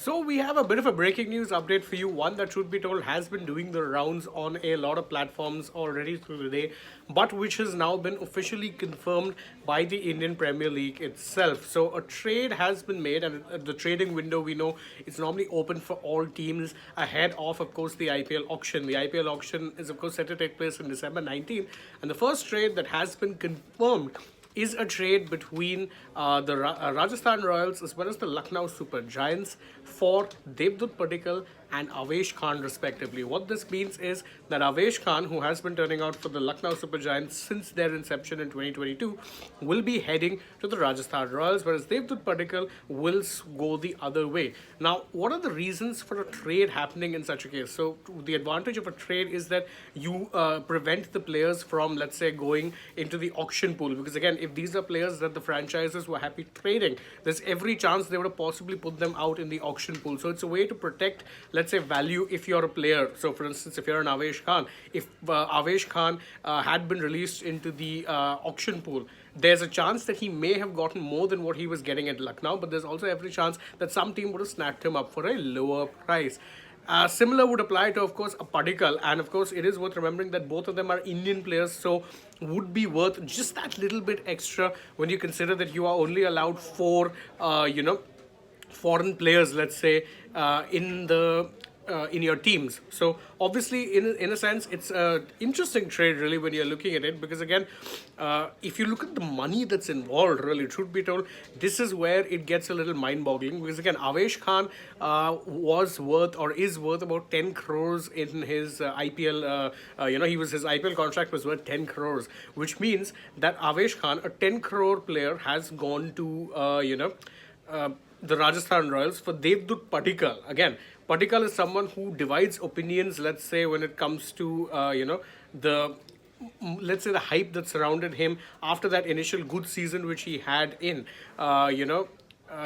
So we have a bit of a breaking news update for you. One that, should be told, has been doing the rounds on a lot of platforms already through the day, but which has now been officially confirmed by the Indian Premier League itself. So a trade has been made, and the trading window, we know, it's normally open for all teams ahead of course, the IPL auction. The IPL auction is, of course, set to take place in December 19th, and the first trade that has been confirmed is a trade between the Rajasthan Royals as well as the Lucknow Super Giants for Devdutt Padikkal and Avesh Khan, respectively. What this means is that Avesh Khan, who has been turning out for the Lucknow Super Giants since their inception in 2022, will be heading to the Rajasthan Royals, whereas Devdutt Padikkal will go the other way. Now, what are the reasons for a trade happening in such a case? So, the advantage of a trade is that you prevent the players from, let's say, going into the auction pool, because again, if these are players that the franchises were happy trading, there's every chance they would have possibly put them out in the auction pool. So it's a way to protect, let's say, value if you're a player. So for instance, if you're an Avesh Khan, if Avesh Khan had been released into the auction pool, there's a chance that he may have gotten more than what he was getting at Lucknow, but there's also every chance that some team would have snapped him up for a lower price. Similar would apply to, of course, a Padikkal, and of course, it is worth remembering that both of them are Indian players, so would be worth just that little bit extra when you consider that you are only allowed four, foreign players, let's say, in your teams. So obviously, in a sense, it's an interesting trade, really, when you're looking at it, because again, if you look at the money that's involved, really, truth be told, this is where it gets a little mind-boggling, because again, Avesh Khan was worth, or is worth, about 10 crores in his IPL. His IPL contract was worth 10 crores, which means that Avesh Khan, a 10 crore player, has gone to the Rajasthan Royals for Devdutt Padikkal. Again, Padikkal is someone who divides opinions, let's say, when it comes to, the let's say the hype that surrounded him after that initial good season which he had in,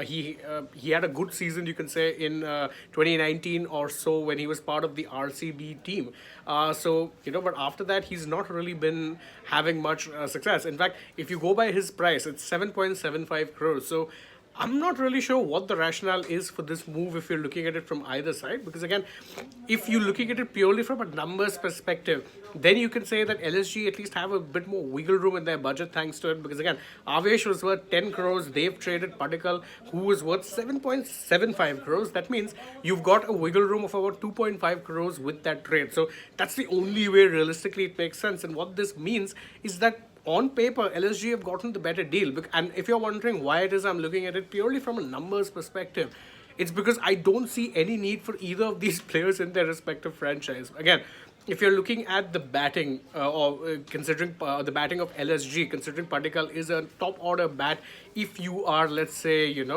he had a good season, you can say, in 2019 or so, when he was part of the RCB team. But after that, he's not really been having much success. In fact, if you go by his price, it's 7.75 crores. So I'm not really sure what the rationale is for this move if you're looking at it from either side. Because again, if you're looking at it purely from a numbers perspective, then you can say that LSG at least have a bit more wiggle room in their budget thanks to it. Because again, Avesh was worth 10 crores. They've traded Padikkal, who was worth 7.75 crores. That means you've got a wiggle room of about 2.5 crores with that trade. So that's the only way realistically it makes sense. And what this means is that on paper, LSG have gotten the better deal. And if you're wondering why it is I'm looking at it purely from a numbers perspective, it's because I don't see any need for either of these players in their respective franchise. Again, if you're looking at the batting, considering the batting of LSG, considering Padikkal is a top order bat, if you are, let's say, if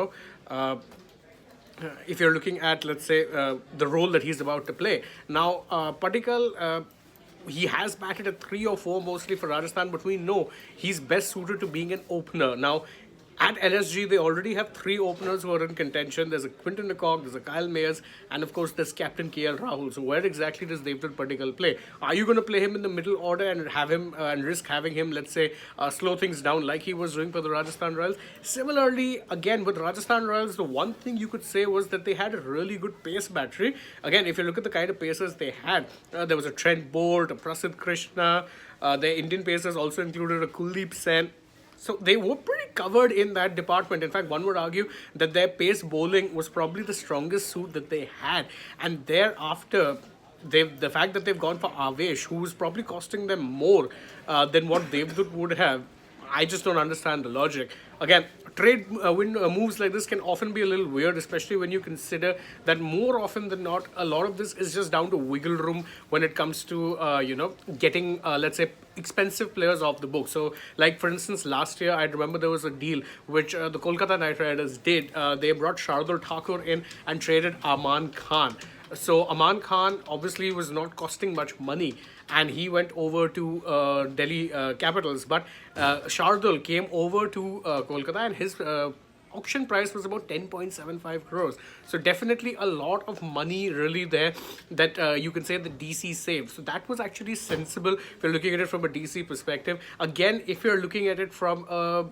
you're looking at, let's say, the role that he's about to play. Now, Padikkal, he has batted at 3 or 4 mostly for Rajasthan, but we know he's best suited to being an opener. Now, at LSG, they already have 3 openers who are in contention. There's a Quinton de Kock, there's a Kyle Mayers, and of course, there's Captain KL Rahul. So where exactly does Devdutt Padikkal play? Are you going to play him in the middle order and have him and risk having him, let's say, slow things down like he was doing for the Rajasthan Royals? Similarly, again, with Rajasthan Royals, the one thing you could say was that they had a really good pace battery. Again, if you look at the kind of pacers they had, there was a Trent Bolt, a Prasidh Krishna, their Indian pacers also included a Kuldeep Sen. So they were pretty covered in that department. In fact, one would argue that their pace bowling was probably the strongest suit that they had. And thereafter, the fact that they've gone for Avesh, who is probably costing them more than what Devdutt would have, I just don't understand the logic. Again, trade moves like this can often be a little weird, especially when you consider that more often than not, a lot of this is just down to wiggle room when it comes to, getting, let's say, expensive players off the book. So, like, for instance, last year, I remember there was a deal which the Kolkata Knight Riders did. They brought Shardul Thakur in and traded Aman Khan. So Aman Khan obviously was not costing much money, and he went over to Delhi Capitals. But Shardul came over to Kolkata, and his auction price was about 10.75 crores. So definitely a lot of money really there that you can say the DC saved. So that was actually sensible if you're looking at it from a DC perspective. Again, if you're looking at it from a,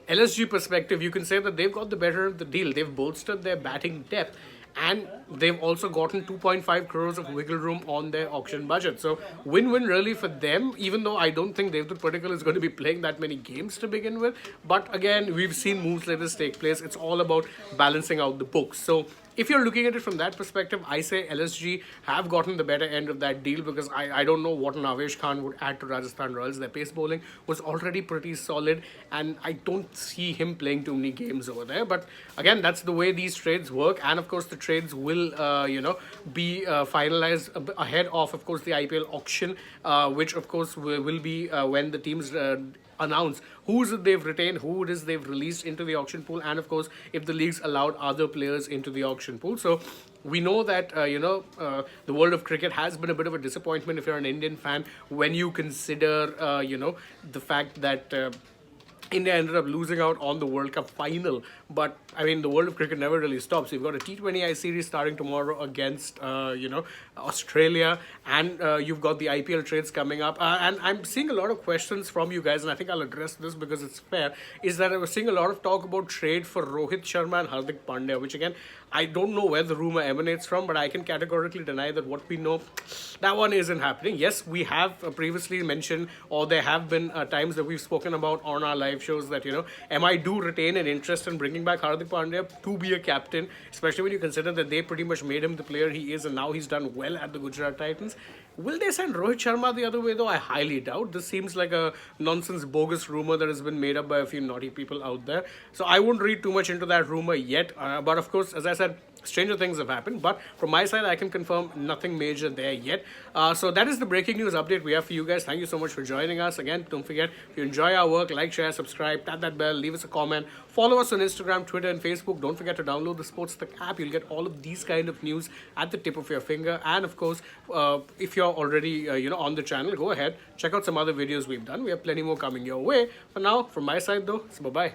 LSG perspective, you can say that they've got the better of the deal. They've bolstered their batting depth. and they've also gotten 2.5 crores of wiggle room on their auction budget. So win-win really for them, even though I don't think Devdutt Padikkal is going to be playing that many games to begin with. But again, we've seen moves like this take place. It's all about balancing out the books. So if you're looking at it from that perspective, I say LSG have gotten the better end of that deal, because I don't know what an Avesh Khan would add to Rajasthan Royals. Their pace bowling was already pretty solid, and I don't see him playing too many games over there. But again, that's the way these trades work, and of course the trades will be finalized ahead of course the IPL auction, which of course will be when the teams announce who is it they've retained, who it is they've released into the auction pool, and of course if the leagues allowed other players into the auction pool. So we know that the world of cricket has been a bit of a disappointment if you're an Indian fan, when you consider the fact that India ended up losing out on the World Cup final. But I mean, the world of cricket never really stops. You've got a T20I series starting tomorrow against Australia, and you've got the IPL trades coming up. And I'm seeing a lot of questions from you guys, and I think I'll address this because it's fair. Is that I was seeing a lot of talk about trade for Rohit Sharma and Hardik Pandya, which again, I don't know where the rumor emanates from, but I can categorically deny that what we know, that one isn't happening. Yes, we have previously mentioned, or there have been times that we've spoken about on our live shows that, MI do retain an interest in bringing back Hardik Pandya to be a captain, especially when you consider that they pretty much made him the player he is, and now he's done well at the Gujarat Titans. Will they send Rohit Sharma the other way though? I highly doubt. This seems like a nonsense, bogus rumor that has been made up by a few naughty people out there. So I wouldn't read too much into that rumor yet. But of course, as I said, stranger things have happened. But from my side, I can confirm nothing major there yet. So that is the breaking news update we have for you guys. Thank you so much for joining us. Again, don't forget, if you enjoy our work, like, share, subscribe, tap that bell, leave us a comment, follow us on Instagram, Twitter, and Facebook. Don't forget to download the SportsTak app. You'll get all of these kind of news at the tip of your finger. And of course, if you're already on the channel, go ahead, check out some other videos we've done. We have plenty more coming your way. For now, from my side though, it's bye-bye.